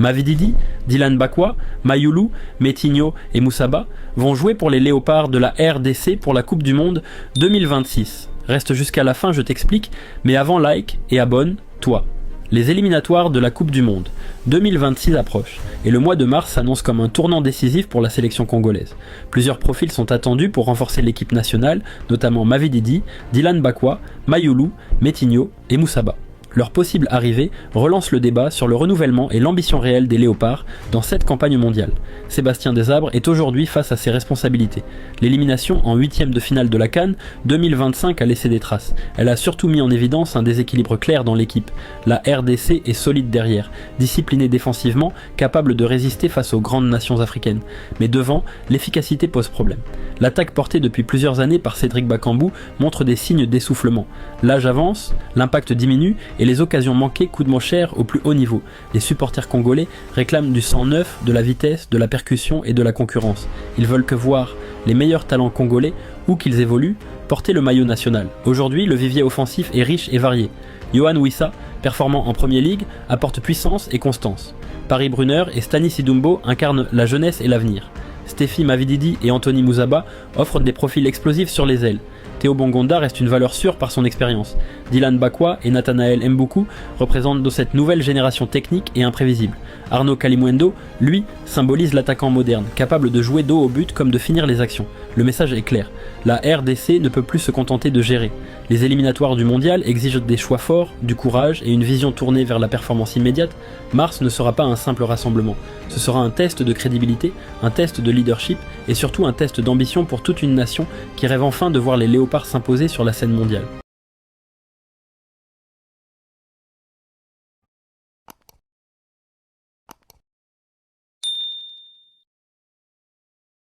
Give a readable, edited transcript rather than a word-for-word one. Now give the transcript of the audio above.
Mavididi, Dylan Bakwa, Mayulu, Metinho et Moussaba vont jouer pour les Léopards de la RDC pour la Coupe du Monde 2026. Reste jusqu'à la fin, je t'explique, mais avant like et abonne-toi. Les éliminatoires de la Coupe du Monde 2026 approchent et le mois de mars s'annonce comme un tournant décisif pour la sélection congolaise. Plusieurs profils sont attendus pour renforcer l'équipe nationale, notamment Mavididi, Dylan Bakwa, Mayulu, Metinho et Moussaba. Leur possible arrivée relance le débat sur le renouvellement et l'ambition réelle des Léopards dans cette campagne mondiale. Sébastien Desabre est aujourd'hui face à ses responsabilités. L'élimination en 8e de finale de la CAN 2025 a laissé des traces. Elle a surtout mis en évidence un déséquilibre clair dans l'équipe. La RDC est solide derrière, disciplinée défensivement, capable de résister face aux grandes nations africaines. Mais devant, l'efficacité pose problème. L'attaque portée depuis plusieurs années par Cédric Bakambu montre des signes d'essoufflement. L'âge avance, l'impact diminue et les occasions manquées coûtent moins cher au plus haut niveau. Les supporters congolais réclament du sang neuf, de la vitesse, de la percussion et de la concurrence. Ils veulent que voir les meilleurs talents congolais, où qu'ils évoluent, porter le maillot national. Aujourd'hui, le vivier offensif est riche et varié. Yohan Wissa, performant en Premier League, apporte puissance et constance. Paris Brunner et Stanis Idumbo incarnent la jeunesse et l'avenir. Stéphie Mavididi et Anthony Moussaba offrent des profils explosifs sur les ailes. Théo Bongonda reste une valeur sûre par son expérience. Dylan Bakwa et Nathanaël Mboukou représentent dans cette nouvelle génération technique et imprévisible. Arnaud Kalimuendo, lui, symbolise l'attaquant moderne, capable de jouer dos au but comme de finir les actions. Le message est clair, la RDC ne peut plus se contenter de gérer. Les éliminatoires du mondial exigent des choix forts, du courage et une vision tournée vers la performance immédiate. Mars ne sera pas un simple rassemblement. Ce sera un test de crédibilité, un test de leadership et surtout un test d'ambition pour toute une nation qui rêve enfin de voir les Léopards s'imposer sur la scène mondiale.